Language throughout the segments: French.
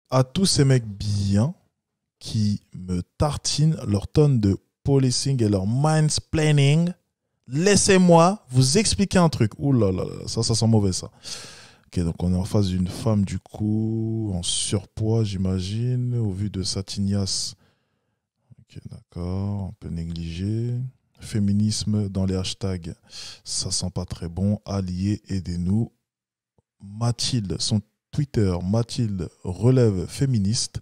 à tous ces mecs bien qui me tartinent leur tonne de policing et leur mansplaining, laissez-moi vous expliquer un truc. Ouh là là, ça sent mauvais ça. Ok, donc on est en face d'une femme du coup, en surpoids j'imagine, au vu de sa tignasse. Ok, d'accord, un peu négligé. Féminisme dans les hashtags, ça sent pas très bon. Alliés, aidez-nous. Mathilde, son Twitter, Mathilde relève féministe.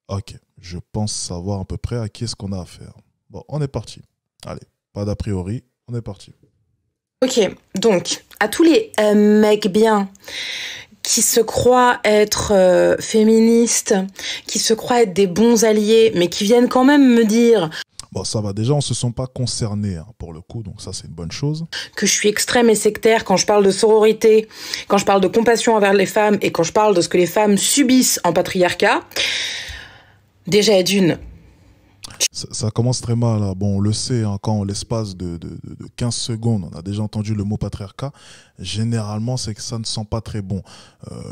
Ok, je pense savoir à peu près à qui est-ce qu'on a affaire. Bon, on est parti. Allez, pas d'a priori, on est parti. Ok, donc, à tous les mecs bien qui se croient être féministes, qui se croient être des bons alliés, mais qui viennent quand même me dire Bon, ça va, déjà, on ne se sent pas concernés hein, pour le coup, donc ça, c'est une bonne chose. que je suis extrême et sectaire quand je parle de sororité, quand je parle de compassion envers les femmes et quand je parle de ce que les femmes subissent en patriarcat. Déjà, d'une, Ça commence très mal. Là. Bon, on le sait, hein, quand en l'espace de 15 secondes, on a déjà entendu le mot patriarcat, généralement, c'est que ça ne sent pas très bon.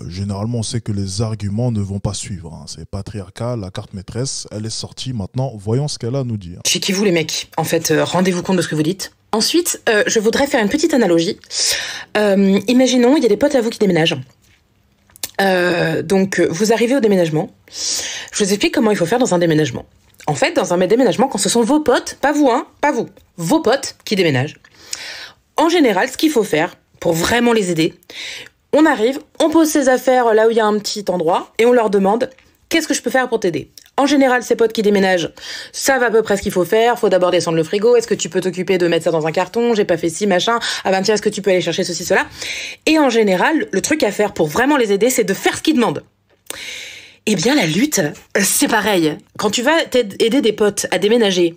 Généralement, on sait que les arguments ne vont pas suivre. Hein. C'est patriarcat, la carte maîtresse, elle est sortie. Maintenant, voyons ce qu'elle a à nous dire. chez qui vous les mecs, en fait, rendez-vous compte de ce que vous dites. Ensuite, je voudrais faire une petite analogie. Imaginons, il y a des potes à vous qui déménagent. Donc, vous arrivez au déménagement. Je vous explique comment il faut faire dans un déménagement. En fait, dans un déménagement, quand ce sont vos potes, pas vous, hein, pas vous, vos potes qui déménagent, en général, ce qu'il faut faire pour vraiment les aider, on arrive, on pose ses affaires là où il y a un petit endroit et on leur demande « Qu'est-ce que je peux faire pour t'aider ?» En général, ces potes qui déménagent savent à peu près ce qu'il faut faire. Faut d'abord descendre le frigo. Est-ce que tu peux t'occuper de mettre ça dans un carton? J'ai pas fait ci, machin. Ah ben tiens, est-ce que tu peux aller chercher ceci, cela? Et en général, le truc à faire pour vraiment les aider, c'est de faire ce qu'ils demandent. Eh bien, la lutte, c'est pareil. Quand tu vas aider des potes à déménager,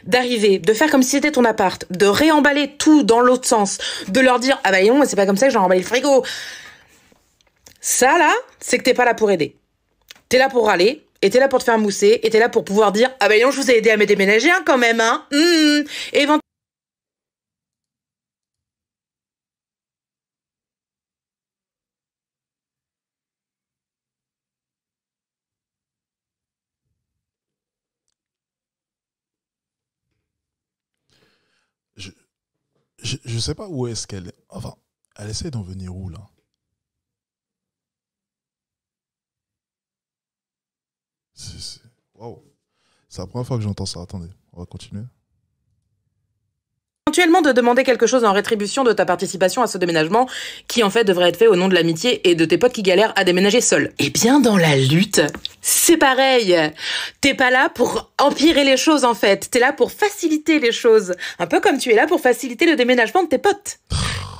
d'arriver, de faire comme si c'était ton appart, de réemballer tout dans l'autre sens, de leur dire « Ah bah non, c'est pas comme ça que j'ai remballé le frigo !» Ça, là, c'est que t'es pas là pour aider. T'es là pour râler, et t'es là pour te faire mousser, et t'es là pour pouvoir dire « Ah bah non, je vous ai aidé à me déménager hein, quand même, hein Et éventuellement, Je, je sais pas où est-ce qu'elle est. Enfin, elle essaie d'en venir où, là? Waouh. C'est la première fois que j'entends ça. Attendez, on va continuer. de demander quelque chose en rétribution de ta participation à ce déménagement qui en fait devrait être fait au nom de l'amitié et de tes potes qui galèrent à déménager seuls. Eh bien dans la lutte, c'est pareil. T'es pas là pour empirer les choses en fait, t'es là pour faciliter les choses. Un peu comme tu es là pour faciliter le déménagement de tes potes.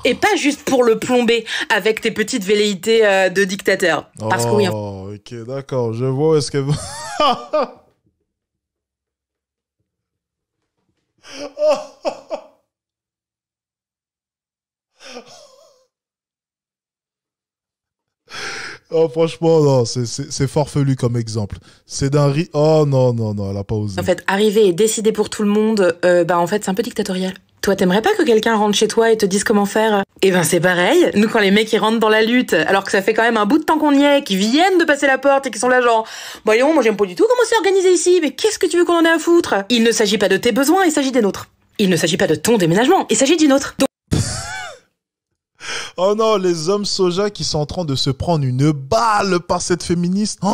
Et pas juste pour le plomber avec tes petites velléités de dictateur. Parce que oui, Oh, ok, d'accord. Je vois où est-ce qu'elle va. Oh, franchement, non, c'est farfelu comme exemple. C'est d'un riz. Oh non, non, non, elle a pas osé. en fait, arriver et décider pour tout le monde, bah en fait, c'est un peu dictatorial. Toi, t'aimerais pas que quelqu'un rentre chez toi et te dise comment faire? Eh ben, c'est pareil. Nous, quand les mecs, ils rentrent dans la lutte, alors que ça fait quand même un bout de temps qu'on y est, qu'ils viennent de passer la porte et qu'ils sont là genre, bah, Léon, moi, j'aime pas du tout comment c'est organisé ici, mais qu'est-ce que tu veux qu'on en ait à foutre? Il ne s'agit pas de tes besoins, il s'agit des nôtres. Il ne s'agit pas de ton déménagement, il s'agit du nôtre. Donc, Oh non, les hommes soja qui sont en train de se prendre une balle par cette féministe. Oh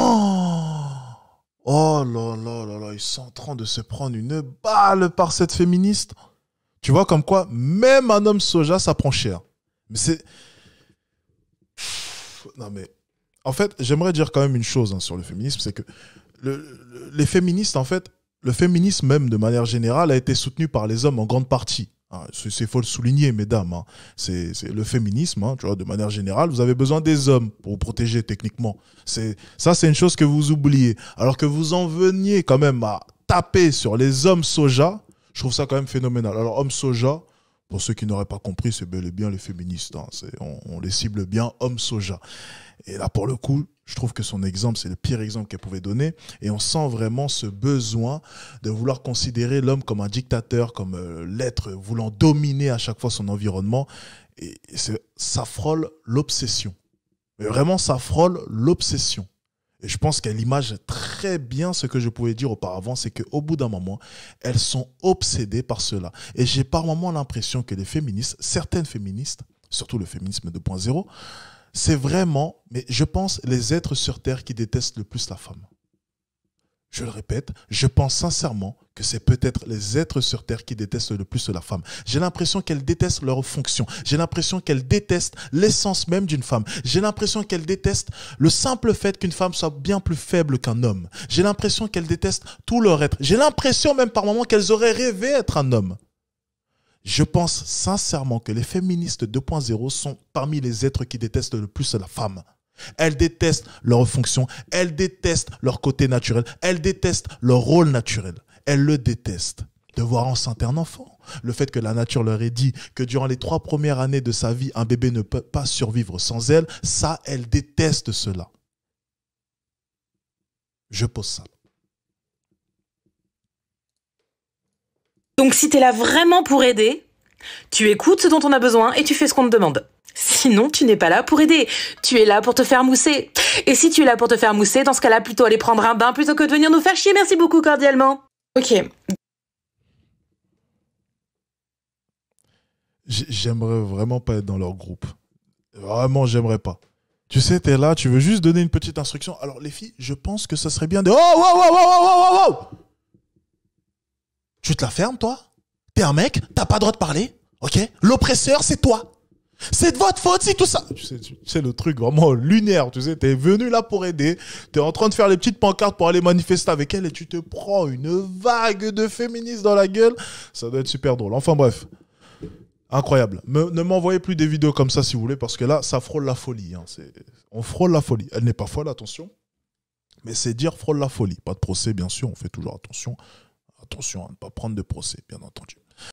là là là là, ils sont en train de se prendre une balle par cette féministe. Tu vois comme quoi, même un homme soja, ça prend cher. Mais c'est... Non mais... En fait, j'aimerais dire quand même une chose hein, sur le féminisme, c'est que les féministes, en fait, le féminisme même de manière générale a été soutenu par les hommes en grande partie. Ah, c'est faut le souligner, mesdames. Hein. C'est le féminisme, hein, tu vois, de manière générale. Vous avez besoin des hommes pour vous protéger techniquement. Ça, c'est une chose que vous oubliez. Alors que vous en veniez quand même à taper sur les hommes soja, je trouve ça quand même phénoménal. Alors, hommes soja, pour ceux qui n'auraient pas compris, c'est bel et bien les féministes. Hein. On les cible bien, hommes soja. Et là, pour le coup, je trouve que son exemple, c'est le pire exemple qu'elle pouvait donner. Et on sent vraiment ce besoin de vouloir considérer l'homme comme un dictateur, comme l'être voulant dominer à chaque fois son environnement. Et ça frôle l'obsession. Mais vraiment, ça frôle l'obsession. Et je pense qu'elle image très bien ce que je pouvais dire auparavant, c'est qu'au bout d'un moment, elles sont obsédées par cela. Et j'ai par moments l'impression que les féministes, certaines féministes, surtout le féminisme 2.0, c'est vraiment, mais je pense, les êtres sur Terre qui détestent le plus la femme. Je le répète, je pense sincèrement que c'est peut-être les êtres sur Terre qui détestent le plus la femme. J'ai l'impression qu'elles détestent leur fonction. J'ai l'impression qu'elles détestent l'essence même d'une femme. J'ai l'impression qu'elles détestent le simple fait qu'une femme soit bien plus faible qu'un homme. J'ai l'impression qu'elles détestent tout leur être. J'ai l'impression même par moments qu'elles auraient rêvé être un homme. Je pense sincèrement que les féministes 2.0 sont parmi les êtres qui détestent le plus la femme. Elles détestent leur fonction, elles détestent leur côté naturel, elles détestent leur rôle naturel. Elles le détestent. Devoir enceinte un enfant, le fait que la nature leur ait dit que durant les 3 premières années de sa vie, un bébé ne peut pas survivre sans elle, ça, elles détestent cela. Je pose ça. Donc si t'es là vraiment pour aider, tu écoutes ce dont on a besoin et tu fais ce qu'on te demande. Sinon, tu n'es pas là pour aider. Tu es là pour te faire mousser. Et si tu es là pour te faire mousser, dans ce cas-là, plutôt aller prendre un bain plutôt que de venir nous faire chier. Merci beaucoup, cordialement. Ok. J'aimerais vraiment pas être dans leur groupe. Vraiment, j'aimerais pas. Tu sais, t'es là, tu veux juste donner une petite instruction. Alors, les filles, je pense que ça serait bien de... Oh, wow, wow, wow, wow, wow, wow. Tu te la fermes, toi? T'es un mec, t'as pas le droit de parler, ok? L'oppresseur, c'est toi. C'est de votre faute si tout ça... Tu sais, le truc vraiment lunaire, tu sais, t'es venu là pour aider, t'es en train de faire les petites pancartes pour aller manifester avec elle et tu te prends une vague de féministes dans la gueule. Ça doit être super drôle. Enfin bref, incroyable. Ne m'envoyez plus des vidéos comme ça si vous voulez, parce que là, ça frôle la folie. Hein. On frôle la folie. Elle n'est pas folle, attention, mais c'est dire frôle la folie. Pas de procès, bien sûr, on fait toujours attention. Attention à ne pas prendre de procès, bien entendu.